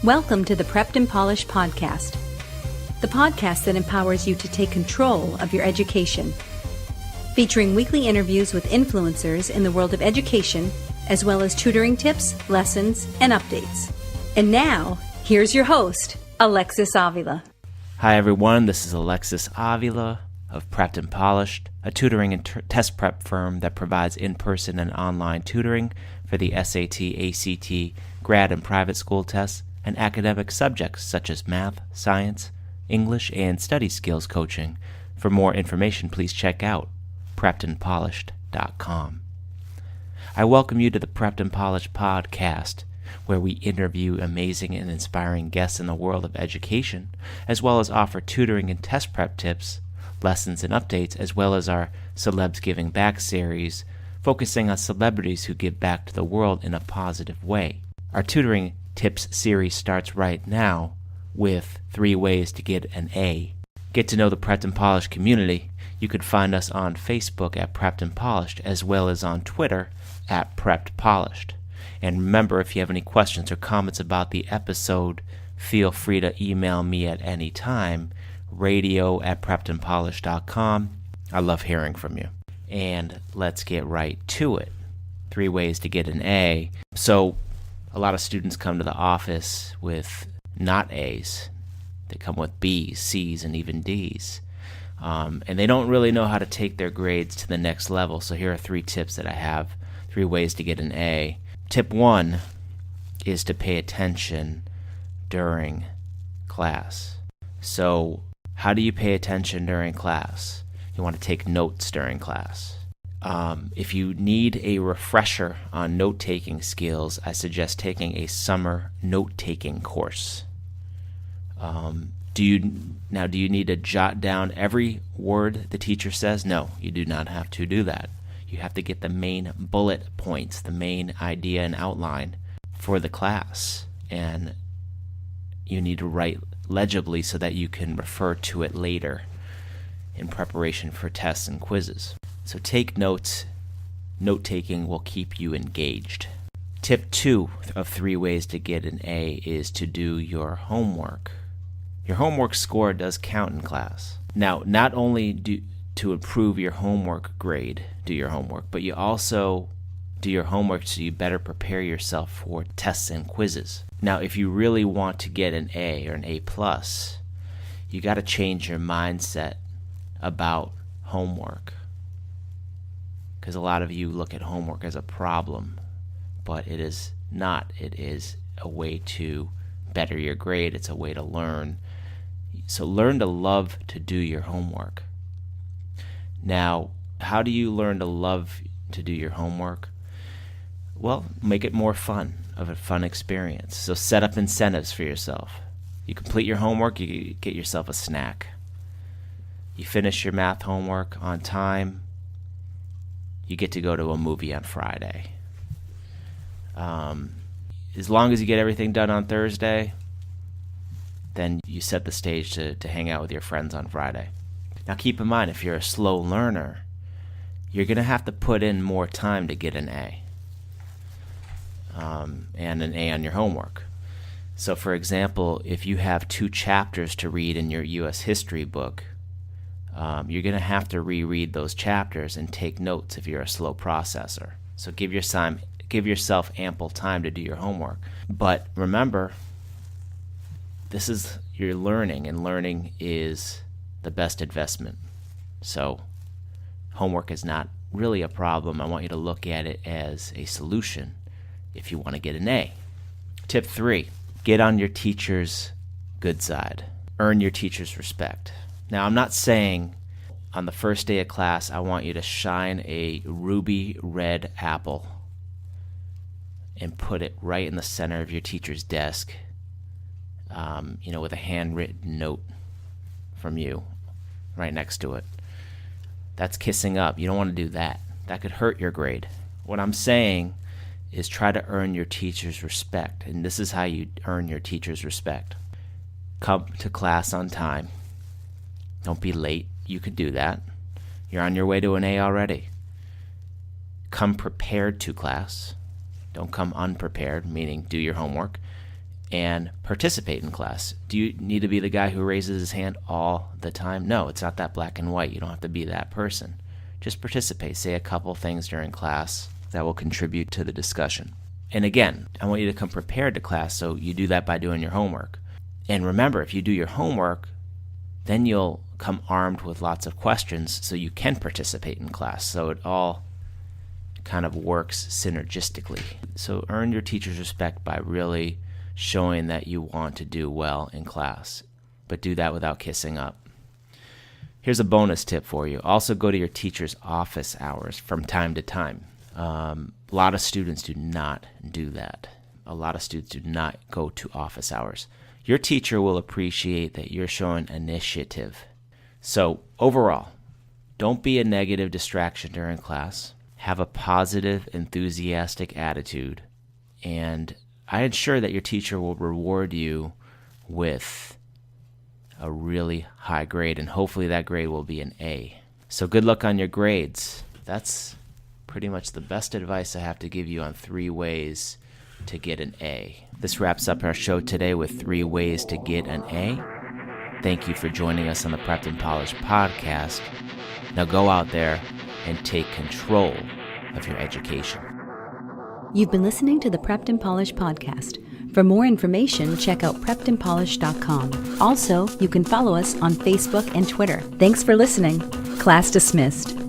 Welcome to the Prepped and Polished podcast, the podcast that empowers you to take control of your education, featuring weekly interviews with influencers in the world of education, as well as tutoring tips, lessons, and updates. And now, here's your host, Alexis Avila. Hi everyone, this is Alexis Avila of Prepped and Polished, a tutoring and test prep firm that provides in-person and online tutoring for the SAT, ACT, grad and private school tests, and academic subjects such as math, science, English, and study skills coaching. For more information, please check out preppedandpolished.com. I welcome you to the Prepped and Polished podcast, where we interview amazing and inspiring guests in the world of education, as well as offer tutoring and test prep tips, lessons and updates, as well as our Celebs Giving Back series, focusing on celebrities who give back to the world in a positive way. Our tutoring tips series starts right now with 3 ways to get an A. Get to know the Prepped and Polished community. You can find us on Facebook at Prepped and Polished, as well as on Twitter at Prepped Polished. And remember, if you have any questions or comments about the episode, feel free to email me at any time, radio@preppedandpolished.com. I love hearing from you. And let's get right to it. 3 ways to get an A. So a lot of students come to the office with not A's. They come with B's, C's, and even D's. And they don't really know how to take their grades to the next level. So here are 3 tips that I have, 3 ways to get an A. Tip 1 is to pay attention during class. So how do you pay attention during class? You want to take notes during class. If you need a refresher on note-taking skills, I suggest taking a summer note-taking course. Do you need to jot down every word the teacher says? No, you do not have to do that. You have to get the main bullet points, the main idea and outline for the class. And you need to write legibly so that you can refer to it later in preparation for tests and quizzes. So take notes. Note-taking will keep you engaged. Tip 2 of 3 ways to get an A is to do your homework. Your homework score does count in class. Now, not only to improve your homework grade, do your homework, but you also do your homework so you better prepare yourself for tests and quizzes. Now, if you really want to get an A or an A+, you got to change your mindset about homework. Because a lot of you look at homework as a problem, but it is not. It is a way to better your grade. It's a way to learn. So learn to love to do your homework. Now, how do you learn to love to do your homework? Well, make it more fun, of a fun experience. So set up incentives for yourself. You complete your homework, you get yourself a snack. You finish your math homework on time, you get to go to a movie on Friday. As long as you get everything done on Thursday, then you set the stage to hang out with your friends on Friday. Now keep in mind, if you're a slow learner, you're going to have to put in more time to get an A. And an A on your homework. So for example, if you have 2 chapters to read in your U.S. history book, you're going to have to reread those chapters and take notes if you're a slow processor. So give yourself ample time to do your homework. But remember, this is your learning, and learning is the best investment. So homework is not really a problem. I want you to look at it as a solution if you want to get an A. Tip 3, get on your teacher's good side. Earn your teacher's respect. Now, I'm not saying on the first day of class I want you to shine a ruby red apple and put it right in the center of your teacher's desk, with a handwritten note from you right next to it. That's kissing up. You don't want to do that. That could hurt your grade. What I'm saying is try to earn your teacher's respect, and this is how you earn your teacher's respect. Come to class on time. Don't be late. You could do that. You're on your way to an A already. Come prepared to class. Don't come unprepared, meaning do your homework. and participate in class. Do you need to be the guy who raises his hand all the time? No, it's not that black and white. You don't have to be that person. Just participate. Say a couple things during class that will contribute to the discussion. And again, I want you to come prepared to class, so you do that by doing your homework. And remember, if you do your homework, then you'll come armed with lots of questions so you can participate in class. So it all kind of works synergistically. So earn your teacher's respect by really showing that you want to do well in class, but do that without kissing up. Here's a bonus tip for you. Also go to your teacher's office hours from time to time. A lot of students do not do that. A lot of students do not go to office hours. Your teacher will appreciate that you're showing initiative. So overall, don't be a negative distraction during class. Have a positive, enthusiastic attitude, and I ensure that your teacher will reward you with a really high grade, and hopefully that grade will be an A. So good luck on your grades. That's pretty much the best advice I have to give you on 3 ways to get an A. This wraps up our show today with 3 ways to get an A. Thank you for joining us on the Prepped and Polished podcast. Now go out there and take control of your education. You've been listening to the Prepped and Polished podcast. For more information, check out preppedandpolished.com. Also, you can follow us on Facebook and Twitter. Thanks for listening. Class dismissed.